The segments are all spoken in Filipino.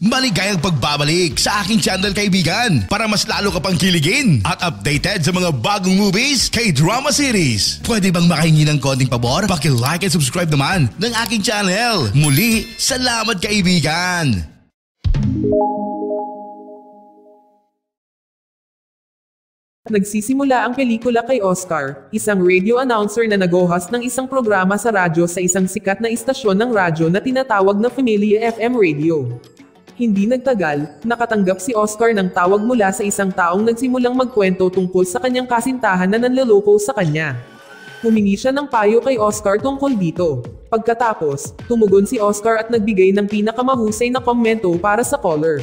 Maligayang pagbabalik sa aking channel, kaibigan, para mas lalo ka pang kiligin at updated sa mga bagong movies, K-drama series. Pwede bang makahingi ng konting pabor? Paki-like and subscribe naman ng aking channel. Muli, salamat kaibigan! Nagsisimula ang pelikula kay Oscar, isang radio announcer na nag-host ng isang programa sa radyo sa isang sikat na istasyon ng radyo na tinatawag na Familia FM Radio. Hindi nagtagal, nakatanggap si Oscar ng tawag mula sa isang taong nagsimulang magkwento tungkol sa kanyang kasintahan na nanloloko sa kanya. Humingi siya ng payo kay Oscar tungkol dito. Pagkatapos, tumugon si Oscar at nagbigay ng pinakamahusay na komento para sa caller.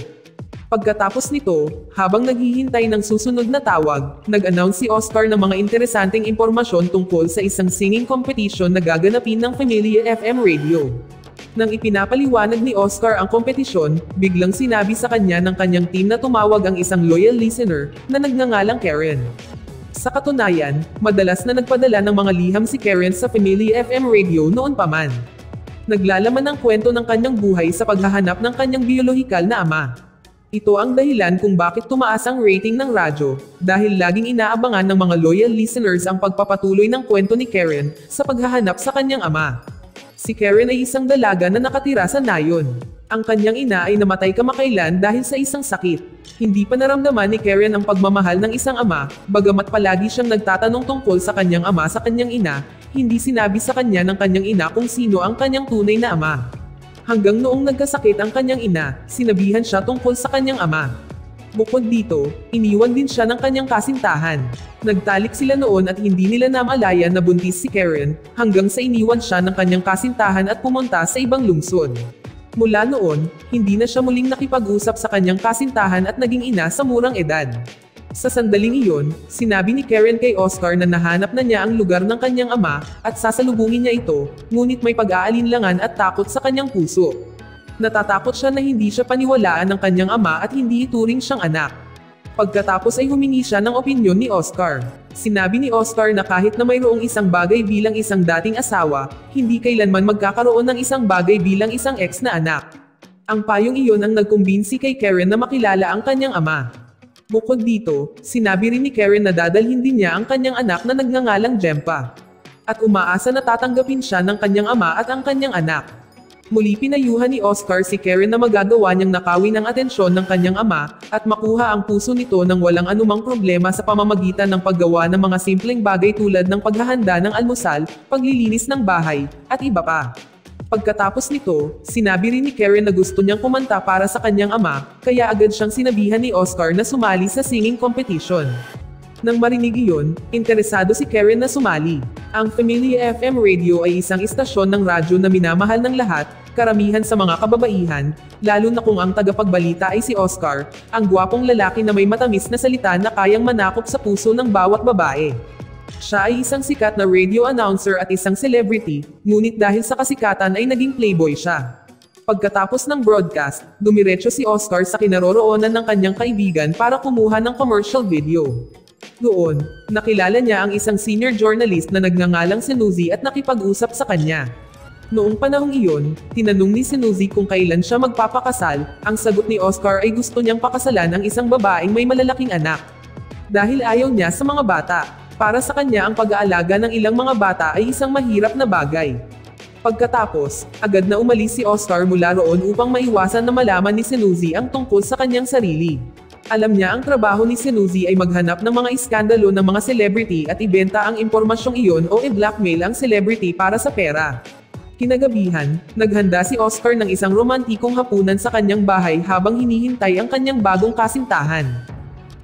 Pagkatapos nito, habang naghihintay ng susunod na tawag, nag-announce si Oscar ng mga interesanteng impormasyon tungkol sa isang singing competition na gaganapin ng Familia FM Radio. Nang ipinapaliwanag ni Oscar ang kompetisyon, biglang sinabi sa kanya ng kanyang team na tumawag ang isang loyal listener na nagngangalang Karen. Sa katunayan, madalas na nagpadala ng mga liham si Karen sa Familia FM Radio noon pa man. Naglalaman ng kwento ng kanyang buhay sa paghahanap ng kanyang biolohikal na ama. Ito ang dahilan kung bakit tumaas ang rating ng radyo, dahil laging inaabangan ng mga loyal listeners ang pagpapatuloy ng kwento ni Karen sa paghahanap sa kanyang ama. Si Karen ay isang dalaga na nakatira sa nayon. Ang kanyang ina ay namatay kamakailan dahil sa isang sakit. Hindi pa naramdaman ni Karen ang pagmamahal ng isang ama, bagamat palagi siyang nagtatanong tungkol sa kanyang ama sa kanyang ina, hindi sinabi sa kanya ng kanyang ina kung sino ang kanyang tunay na ama. Hanggang noong nagkasakit ang kanyang ina, sinabihan siya tungkol sa kanyang ama. Bukod dito, iniwan din siya ng kanyang kasintahan. Nagtalik sila noon at hindi nila namalayan na buntis si Karen, hanggang sa iniwan siya ng kanyang kasintahan at pumunta sa ibang lungsod. Mula noon, hindi na siya muling nakipag-usap sa kanyang kasintahan at naging ina sa murang edad. Sa sandaling iyon, sinabi ni Karen kay Oscar na nahanap na niya ang lugar ng kanyang ama, at sasalubungin niya ito, ngunit may pag-aalinlangan at takot sa kanyang puso. Natatakot siya na hindi siya paniwalaan ng kanyang ama at hindi ituring siyang anak. Pagkatapos ay humingi siya ng opinyon ni Oscar. Sinabi ni Oscar na kahit na mayroong isang bagay bilang isang dating asawa, hindi kailanman magkakaroon ng isang bagay bilang isang ex na anak. Ang payong iyon ang nagkumbinsi kay Karen na makilala ang kanyang ama. Bukod dito, sinabi rin ni Karen na dadalhin din niya ang kanyang anak na nagngangalang Jempa. At umaasa na tatanggapin siya ng kanyang ama at ang kanyang anak. Muli pinayuhan ni Oscar si Karen na magagawa niyang nakawin ang atensyon ng kanyang ama, at makuha ang puso nito nang walang anumang problema sa pamamagitan ng paggawa ng mga simpleng bagay tulad ng paghahanda ng almusal, paglilinis ng bahay, at iba pa. Pagkatapos nito, sinabi rin ni Karen na gusto niyang kumanta para sa kanyang ama, kaya agad siyang sinabihan ni Oscar na sumali sa singing competition. Nang marinig iyon, interesado si Karen na sumali. Ang Familia FM Radio ay isang istasyon ng radyo na minamahal ng lahat, karamihan sa mga kababaihan, lalo na kung ang tagapagbalita ay si Oscar, ang gwapong lalaki na may matamis na salita na kayang manakop sa puso ng bawat babae. Siya ay isang sikat na radio announcer at isang celebrity, ngunit dahil sa kasikatan ay naging playboy siya. Pagkatapos ng broadcast, dumiretso si Oscar sa kinaroroonan ng kanyang kaibigan para kumuha ng commercial video. Doon, nakilala niya ang isang senior journalist na nagngangalang Suzy at nakipag-usap sa kanya. Noong panahong iyon, tinanong ni Suzy kung kailan siya magpapakasal. Ang sagot ni Oscar ay gusto niyang pakasalan ang isang babaeng may malalaking anak. Dahil ayaw niya sa mga bata, para sa kanya ang pag-aalaga ng ilang mga bata ay isang mahirap na bagay. Pagkatapos, agad na umalis si Oscar mula roon upang maiwasan na malaman ni Suzy ang tungkol sa kanyang sarili. Alam niya ang trabaho ni Suzy ay maghanap ng mga iskandalo ng mga celebrity at ibenta ang impormasyong iyon o i-blackmail ang celebrity para sa pera. Kinagabihan, naghanda si Oscar ng isang romantikong hapunan sa kanyang bahay habang hinihintay ang kanyang bagong kasintahan.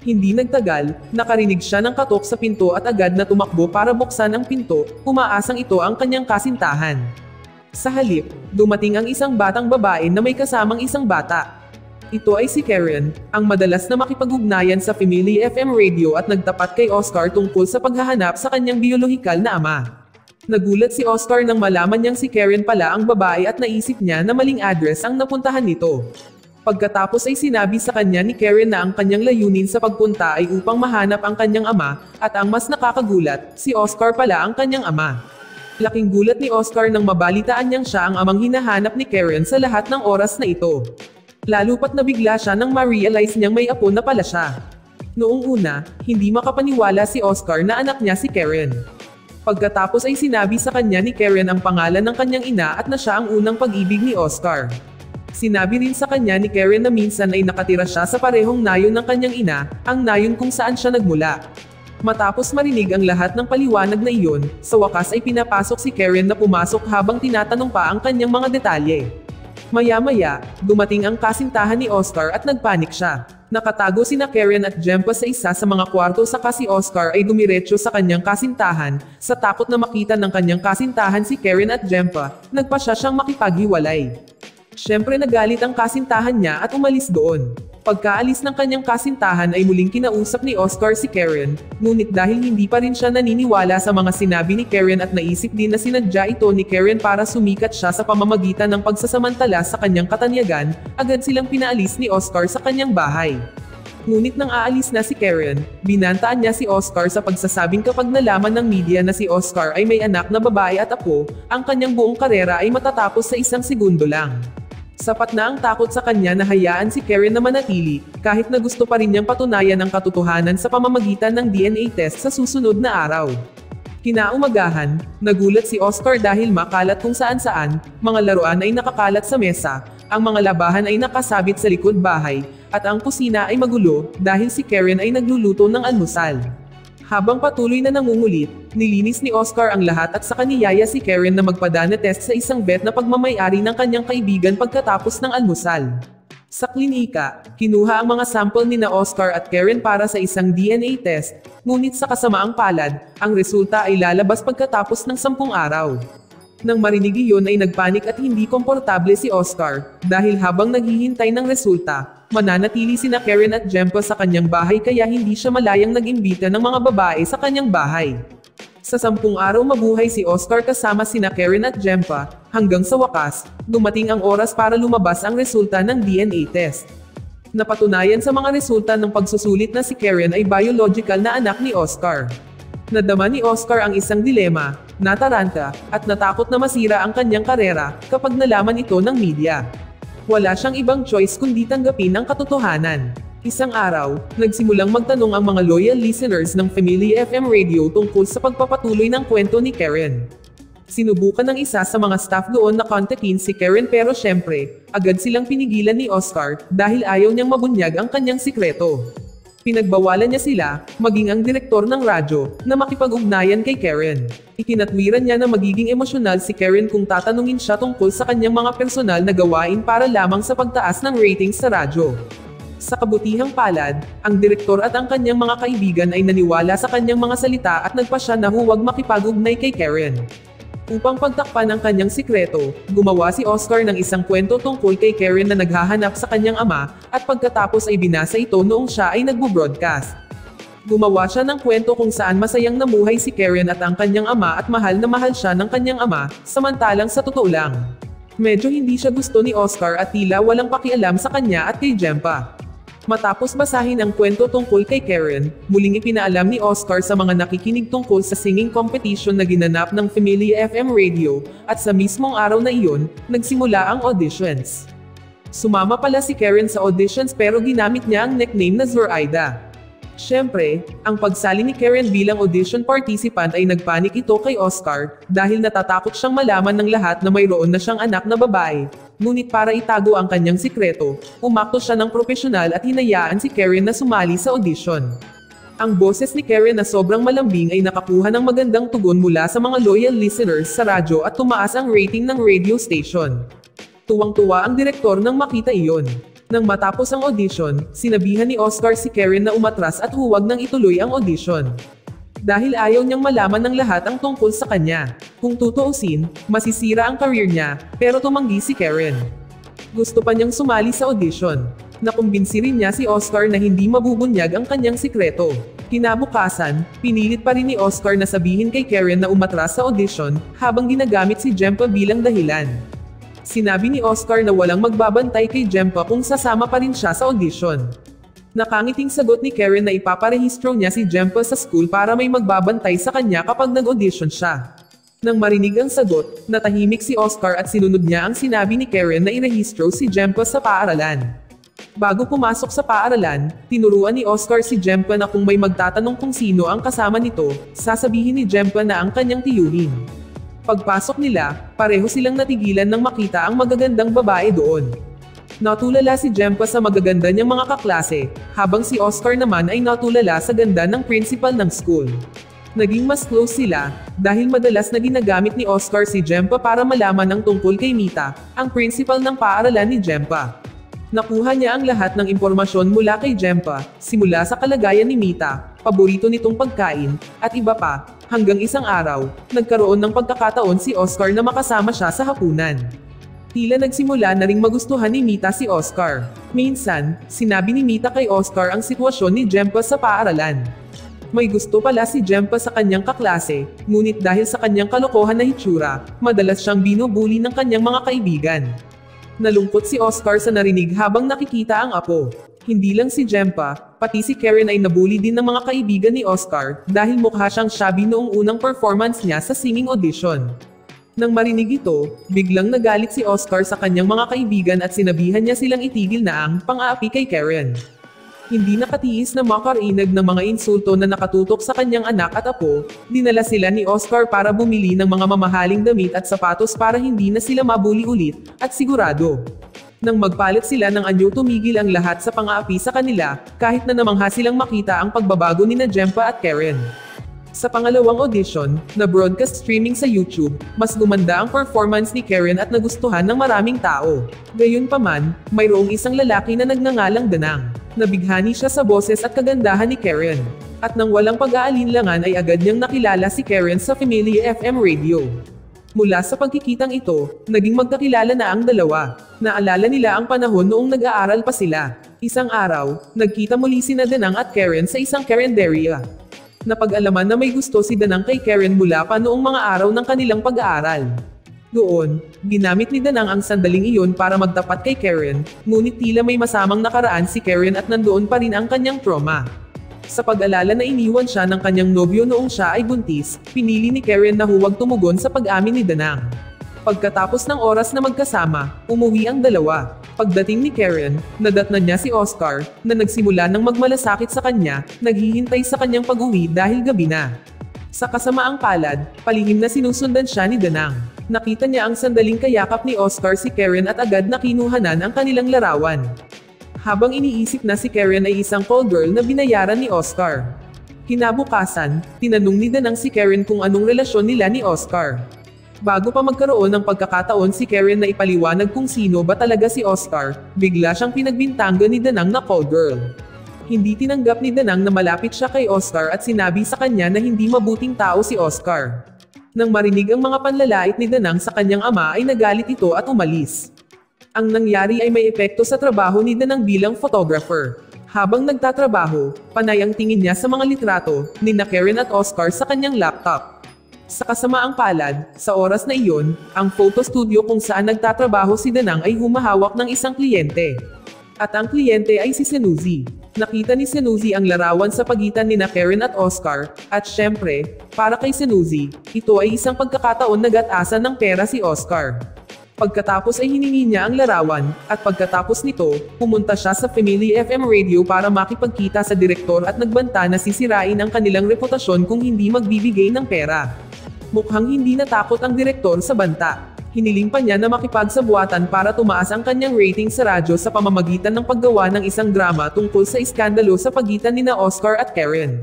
Hindi nagtagal, nakarinig siya ng katok sa pinto at agad na tumakbo para buksan ang pinto, umaasang ito ang kanyang kasintahan. Sa halip, dumating ang isang batang babae na may kasamang isang bata. Ito ay si Karen, ang madalas na makipag-ugnayan sa Familia FM Radio at nagtapat kay Oscar tungkol sa paghahanap sa kanyang biolohikal na ama. Nagulat si Oscar nang malaman niyang si Karen pala ang babae at naisip niya na maling address ang napuntahan nito. Pagkatapos ay sinabi sa kanya ni Karen na ang kanyang layunin sa pagpunta ay upang mahanap ang kanyang ama, at ang mas nakakagulat, si Oscar pala ang kanyang ama. Laking gulat ni Oscar nang mabalitaan niyang siya ang amang hinahanap ni Karen sa lahat ng oras na ito. Lalo pat nabigla siya nang ma-realize niyang may apo na pala siya. Noong una, hindi makapaniwala si Oscar na anak niya si Karen. Pagkatapos ay sinabi sa kanya ni Karen ang pangalan ng kanyang ina at na siya ang unang pag-ibig ni Oscar. Sinabi rin sa kanya ni Karen na minsan ay nakatira siya sa parehong nayon ng kanyang ina, ang nayon kung saan siya nagmula. Matapos marinig ang lahat ng paliwanag na iyon, sa wakas ay pinapasok si Karen na pumasok habang tinatanong pa ang kanyang mga detalye. Maya-maya, dumating ang kasintahan ni Oscar at nagpanik siya. Nakatago sina Karen at Jempa sa isa sa mga kwarto saka si Oscar ay dumiretso sa kanyang kasintahan, sa takot na makita ng kanyang kasintahan si Karen at Jempa, nagpasya siyang makipaghiwalay. Siyempre nagalit ang kasintahan niya at umalis doon. Pagkaalis ng kanyang kasintahan ay muling kinausap ni Oscar si Karen, ngunit dahil hindi pa rin siya naniniwala sa mga sinabi ni Karen at naisip din na sinadya ito ni Karen para sumikat siya sa pamamagitan ng pagsasamantala sa kanyang katanyagan, agad silang pinaalis ni Oscar sa kanyang bahay. Ngunit nang aalis na si Karen, binantaan niya si Oscar sa pagsasabing kapag nalaman ng media na si Oscar ay may anak na babae at apo, ang kanyang buong karera ay matatapos sa 1 segundo lang. Sapat na ang takot sa kanya na hayaan si Karen na manatili, kahit na gusto pa rin niyang patunayan ang katotohanan sa pamamagitan ng DNA test sa susunod na araw. Kinaumagahan, nagulat si Oscar dahil makalat kung saan-saan, mga laruan ay nakakalat sa mesa, ang mga labahan ay nakasabit sa likod bahay, at ang kusina ay magulo dahil si Karen ay nagluluto ng almusal. Habang patuloy na nangungulit, nilinis ni Oscar ang lahat at saka niyaya si Karen na magpadana test sa isang vet na pagmamay-ari ng kanyang kaibigan pagkatapos ng almusal. Sa klinika, kinuha ang mga sample ni na Oscar at Karen para sa isang DNA test, ngunit sa kasamaang palad, ang resulta ay lalabas pagkatapos ng 10 araw. Nang marinig iyon ay nagpanik at hindi komportable si Oscar, dahil habang naghihintay ng resulta, mananatili sina Karen at Jempa sa kanyang bahay kaya hindi siya malayang nag-imbita ng mga babae sa kanyang bahay. Sa 10 araw mabuhay si Oscar kasama sina Karen at Jempa, hanggang sa wakas, dumating ang oras para lumabas ang resulta ng DNA test. Napatunayan sa mga resulta ng pagsusulit na si Karen ay biological na anak ni Oscar. Nadama ni Oscar ang isang dilema, nataranta, at natakot na masira ang kanyang karera kapag nalaman ito ng media. Wala siyang ibang choice kundi tanggapin ang katotohanan. Isang araw, nagsimulang magtanong ang mga loyal listeners ng Family FM Radio tungkol sa pagpapatuloy ng kwento ni Karen. Sinubukan ng isa sa mga staff doon na kontakin si Karen pero syempre, agad silang pinigilan ni Oscar dahil ayaw niyang mabunyag ang kanyang sikreto. Pinagbawalan niya sila, maging ang direktor ng radyo, na makipag-ugnayan kay Karen. Ikinatwiran niya na magiging emosyonal si Karen kung tatanungin siya tungkol sa kanyang mga personal na gawain para lamang sa pagtaas ng ratings sa radyo. Sa kabutihang palad, ang direktor at ang kanyang mga kaibigan ay naniwala sa kanyang mga salita at nagpasya na huwag makipag-ugnay kay Karen. Upang pagtakpan ang kanyang sikreto, gumawa si Oscar ng isang kwento tungkol kay Karen na naghahanap sa kanyang ama, at pagkatapos ay binasa ito noong siya ay nagbo-broadcast. Gumawa siya ng kwento kung saan masayang namuhay si Karen at ang kanyang ama at mahal na mahal siya ng kanyang ama, samantalang sa totoo lang, medyo hindi siya gusto ni Oscar at tila walang pakialam sa kanya at kay Jempa. Matapos basahin ang kwento tungkol kay Karen, muling ipinaalam ni Oscar sa mga nakikinig tungkol sa singing competition na ginanap ng Family FM Radio, at sa mismong araw na iyon, nagsimula ang auditions. Sumama pala si Karen sa auditions pero ginamit niya ang nickname na Zoraida. Siyempre, ang pagsali ni Karen bilang audition participant ay nagpanik ito kay Oscar, dahil natatakot siyang malaman ng lahat na mayroon na siyang anak na babae. Ngunit para itago ang kanyang sikreto, umakto siya ng propesyonal at hinayaan si Karen na sumali sa audition. Ang boses ni Karen na sobrang malambing ay nakakuha ng magandang tugon mula sa mga loyal listeners sa radyo at tumaas ang rating ng radio station. Tuwang-tuwa ang direktor nang makita iyon. Nang matapos ang audition, sinabihan ni Oscar si Karen na umatras at huwag nang ituloy ang audition. Dahil ayaw niyang malaman ng lahat ang tungkol sa kanya. Kung tutuusin, masisira ang career niya, pero tumanggi si Karen. Gusto pa niyang sumali sa audition. Nakumbinsi rin niya si Oscar na hindi mabubunyag ang kanyang sikreto. Kinabukasan, pinilit pa rin ni Oscar na sabihin kay Karen na umatras sa audition, habang ginagamit si Jempa bilang dahilan. Sinabi ni Oscar na walang magbabantay kay Jempa kung sasama pa rin siya sa audition. Nakangiting sagot ni Karen na ipaparehistro niya si Jempa sa school para may magbabantay sa kanya kapag nag-audition siya. Nang marinig ang sagot, natahimik si Oscar at sinunod niya ang sinabi ni Karen na irehistro si Jempa sa paaralan. Bago pumasok sa paaralan, tinuruan ni Oscar si Jempa na kung may magtatanong kung sino ang kasama nito, sasabihin ni Jempa na ang kanyang tiyuhin. Pagpasok nila, pareho silang natigilan nang makita ang magagandang babae doon. Natulala si Jempa sa magaganda niyang mga kaklase, habang si Oscar naman ay natulala sa ganda ng principal ng school. Naging mas close sila, dahil madalas na ginagamit ni Oscar si Jempa para malaman ang tungkol kay Mita, ang principal ng paaralan ni Jempa. Nakuha niya ang lahat ng impormasyon mula kay Jempa, simula sa kalagayan ni Mita, paborito nitong pagkain, at iba pa, hanggang isang araw, nagkaroon ng pagkakataon si Oscar na makasama siya sa hapunan. Tila nagsimula na ring magustuhan ni Mita si Oscar. Minsan, sinabi ni Mita kay Oscar ang sitwasyon ni Jempa sa paaralan. May gusto pala si Jempa sa kanyang kaklase, ngunit dahil sa kanyang kalokohan na hitsura, madalas siyang binubuli ng kanyang mga kaibigan. Nalungkot si Oscar sa narinig habang nakikita ang apo. Hindi lang si Jempa, pati si Karen ay nabuli din ng mga kaibigan ni Oscar, dahil mukha siyang shabby noong unang performance niya sa singing audition. Nang marinig ito, biglang nagalit si Oscar sa kanyang mga kaibigan at sinabihan niya silang itigil na ang pang-aapi kay Karen. Hindi nakatiis na makarinig ng mga insulto na nakatutok sa kanyang anak at apo, dinala sila ni Oscar para bumili ng mga mamahaling damit at sapatos para hindi na sila mabuli ulit, at sigurado. Nang magpalit sila ng anyo, tumigil ang lahat sa pang-aapi sa kanila, kahit na namangha silang makita ang pagbabago ni Jempa at Karen. Sa pangalawang audition, na broadcast streaming sa YouTube, mas gumanda ang performance ni Karen at nagustuhan ng maraming tao. Gayunpaman, mayroong isang lalaki na nagngangalang Danang. Nabighani siya sa boses at kagandahan ni Karen. At nang walang pag-aalinlangan ay agad niyang nakilala si Karen sa Familia FM Radio. Mula sa pagkikitang ito, naging magkakilala na ang dalawa. Naalala nila ang panahon noong nag-aaral pa sila. Isang araw, nagkita muli sina Danang at Karen sa isang karenderya. Napag-alaman na may gusto si Danang kay Karen mula pa noong mga araw ng kanilang pag-aaral. Doon, ginamit ni Danang ang sandaling iyon para magtapat kay Karen, ngunit tila may masamang nakaraan si Karen at nandoon pa rin ang kanyang trauma. Sa pag-alala na iniwan siya ng kanyang nobyo noong siya ay buntis, pinili ni Karen na huwag tumugon sa pag-amin ni Danang. Pagkatapos ng oras na magkasama, umuwi ang dalawa. Pagdating ni Karen, nadatnan niya si Oscar, na nagsimula ng magmalasakit sa kanya, naghihintay sa kanyang pag-uwi dahil gabi na. Sa kasamaang palad, palihim na sinusundan siya ni Danang. Nakita niya ang sandaling kayakap ni Oscar si Karen at agad na kinuhanan ang kanilang larawan. Habang iniisip na si Karen ay isang call girl na binayaran ni Oscar. Kinabukasan, tinanong ni Danang si Karen kung anong relasyon nila ni Oscar. Bago pa magkaroon ng pagkakataon si Karen na ipaliwanag kung sino ba talaga si Oscar, bigla siyang pinagbintanggan ni Danang na call girl. Hindi tinanggap ni Danang na malapit siya kay Oscar at sinabi sa kanya na hindi mabuting tao si Oscar. Nang marinig ang mga panlalait ni Danang sa kanyang ama ay nagalit ito at umalis. Ang nangyari ay may epekto sa trabaho ni Danang bilang photographer. Habang nagtatrabaho, panay ang tingin niya sa mga litrato ni Karen at Oscar sa kanyang laptop. Sa kasamaang palad, sa oras na iyon, ang photo studio kung saan nagtatrabaho si Danang ay humahawak ng isang kliyente. At ang kliyente ay si Senuzi. Nakita ni Senuzi ang larawan sa pagitan ni Karen at Oscar, at syempre, para kay Senuzi, ito ay isang pagkakataon na gatasan ng pera si Oscar. Pagkatapos ay hiningi niya ang larawan, at pagkatapos nito, pumunta siya sa Familia FM Radio para makipagkita sa direktor at nagbanta na sisirain ang kanilang reputasyon kung hindi magbibigay ng pera. Mukhang hindi natakot ang direktor sa banta. Hiniling pa niya na makipagsabuatan para tumaas ang kanyang rating sa radyo sa pamamagitan ng paggawa ng isang drama tungkol sa iskandalo sa pagitan nina Oscar at Karen.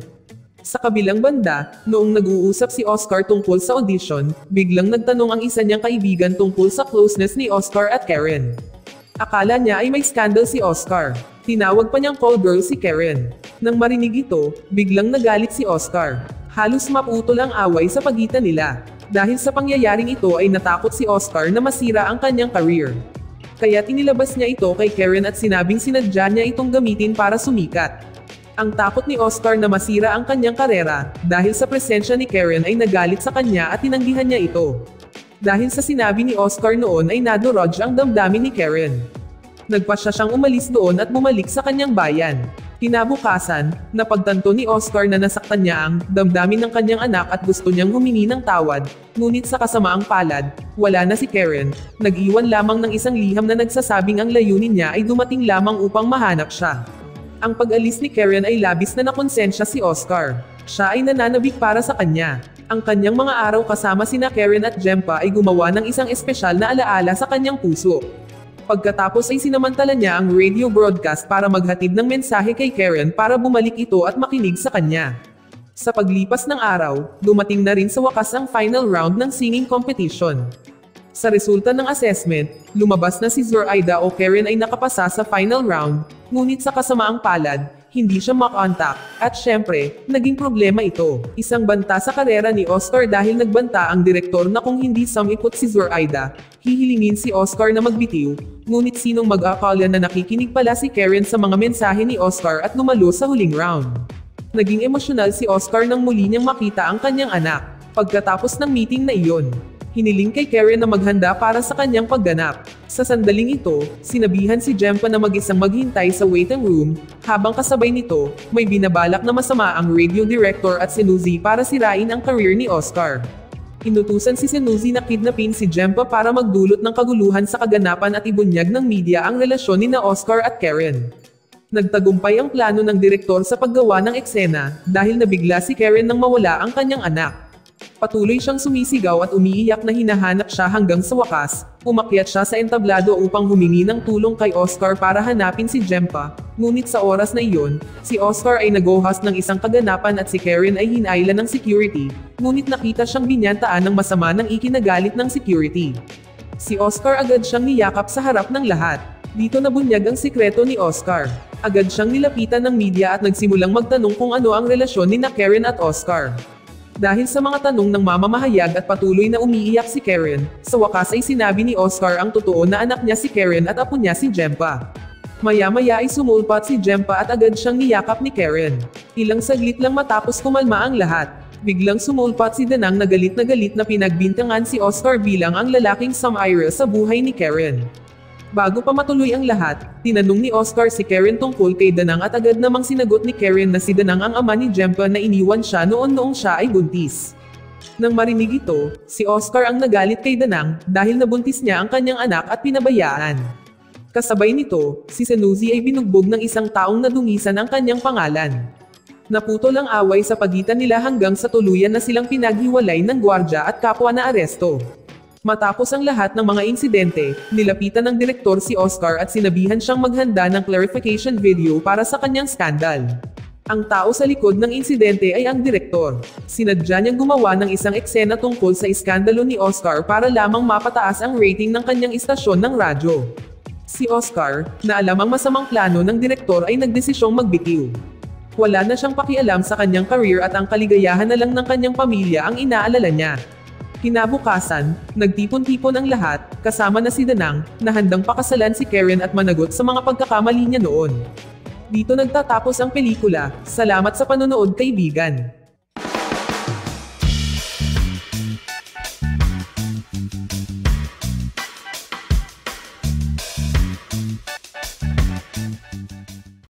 Sa kabilang banda, noong nag-uusap si Oscar tungkol sa audition, biglang nagtanong ang isa niyang kaibigan tungkol sa closeness ni Oscar at Karen. Akala niya ay may scandal si Oscar. Tinawag pa niyang call girl si Karen. Nang marinig ito, biglang nagalit si Oscar. Halos maputol ang away sa pagitan nila. Dahil sa pangyayaring ito ay natakot si Oscar na masira ang kanyang career. Kaya tinilabas niya ito kay Karen at sinabing sinadya niya itong gamitin para sumikat. Ang takot ni Oscar na masira ang kanyang karera, dahil sa presensya ni Karen ay nagalit sa kanya at tinanggihan niya ito. Dahil sa sinabi ni Oscar noon ay nadurog ang damdamin ni Karen. Nagpasya siyang umalis doon at bumalik sa kanyang bayan. Kinabukasan, napagtanto ni Oscar na nasaktan niya ang damdamin ng kanyang anak at gusto niyang humingi ng tawad, ngunit sa kasamaang palad, wala na si Karen, nag-iwan lamang ng isang liham na nagsasabing ang layunin niya ay dumating lamang upang mahanap siya. Ang pag-alis ni Karen ay labis na nakonsensya si Oscar. Siya ay nananabik para sa kanya. Ang kanyang mga araw kasama sina Karen at Jempa ay gumawa ng isang espesyal na alaala sa kanyang puso. Pagkatapos ay sinamantala niya ang radio broadcast para maghatid ng mensahe kay Karen para bumalik ito at makinig sa kanya. Sa paglipas ng araw, dumating na rin sa wakas ang final round ng singing competition. Sa resulta ng assessment, lumabas na si Zoraida o Karen ay nakapasa sa final round, ngunit sa kasamaang palad, hindi siya makontak, at syempre, naging problema ito. Isang banta sa karera ni Oscar dahil nagbanta ang direktor na kung hindi sumipot si Zoraida, hihilingin si Oscar na magbitiw, ngunit sinong mag-akala na nakikinig pala si Karen sa mga mensahe ni Oscar at lumalo sa huling round. Naging emosyonal si Oscar nang muli niyang makita ang kanyang anak. Pagkatapos ng meeting na iyon, hiniling kay Karen na maghanda para sa kanyang pagganap. Sa sandaling ito, sinabihan si Jempa na mag-isang maghintay sa waiting room, habang kasabay nito, may binabalak na masama ang radio director at si Nuzi para sirain ang career ni Oscar. Inutusan si Nuzi na kidnapin si Jempa para magdulot ng kaguluhan sa kaganapan at ibunyag ng media ang relasyon ni na Oscar at Karen. Nagtagumpay ang plano ng direktor sa paggawa ng eksena, dahil nabigla si Karen nang mawala ang kanyang anak. Patuloy siyang sumisigaw at umiiyak na hinahanap siya hanggang sa wakas, umakyat siya sa entablado upang humingi ng tulong kay Oscar para hanapin si Jempa, ngunit sa oras na iyon, si Oscar ay nag-host ng isang kaganapan at si Karen ay hinailan ng security, ngunit nakita siyang binyantaan ng masama ng ikinagalit ng security. Si Oscar agad siyang niyakap sa harap ng lahat. Dito nabunyag ang sikreto ni Oscar. Agad siyang nilapitan ng media at nagsimulang magtanong kung ano ang relasyon ni na Karen at Oscar. Dahil sa mga tanong ng mamamahayag at patuloy na umiiyak si Karen, sa wakas ay sinabi ni Oscar ang totoo na anak niya si Karen at apo niya si Jempa. Maya-maya ay sumulpat si Jempa at agad siyang niyakap ni Karen. Ilang saglit lang matapos kumalma ang lahat, biglang sumulpat si Danang na galit na pinagbintangan si Oscar bilang ang lalaking sumira sa buhay ni Karen. Bago pa matuloy ang lahat, tinanong ni Oscar si Karen tungkol kay Danang at agad namang sinagot ni Karen na si Danang ang ama ni Jempa na iniwan siya noong siya ay buntis. Nang marinig ito, si Oscar ang nagalit kay Danang dahil nabuntis niya ang kanyang anak at pinabayaan. Kasabay nito, si Senuzi ay binugbog ng isang taong nadungisan ang kanyang pangalan. Naputol ang away sa pagitan nila hanggang sa tuluyan na silang pinaghiwalay ng gwardya at kapwa na aresto. Matapos ang lahat ng mga insidente, nilapitan ng direktor si Oscar at sinabihan siyang maghanda ng clarification video para sa kanyang skandal. Ang tao sa likod ng insidente ay ang direktor. Sinadya niyang gumawa ng isang eksena tungkol sa iskandalo ni Oscar para lamang mapataas ang rating ng kanyang istasyon ng radyo. Si Oscar, na alam ang masamang plano ng direktor ay nagdesisyong magbitiw. Wala na siyang pakialam sa kanyang career at ang kaligayahan na lang ng kanyang pamilya ang inaalala niya. Kinabukasan, nagtipon-tipon ang lahat, kasama na si Danang, na handang pakasalan si Karen at managot sa mga pagkakamali niya noon. Dito nagtatapos ang pelikula. Salamat sa panonood, kaibigan.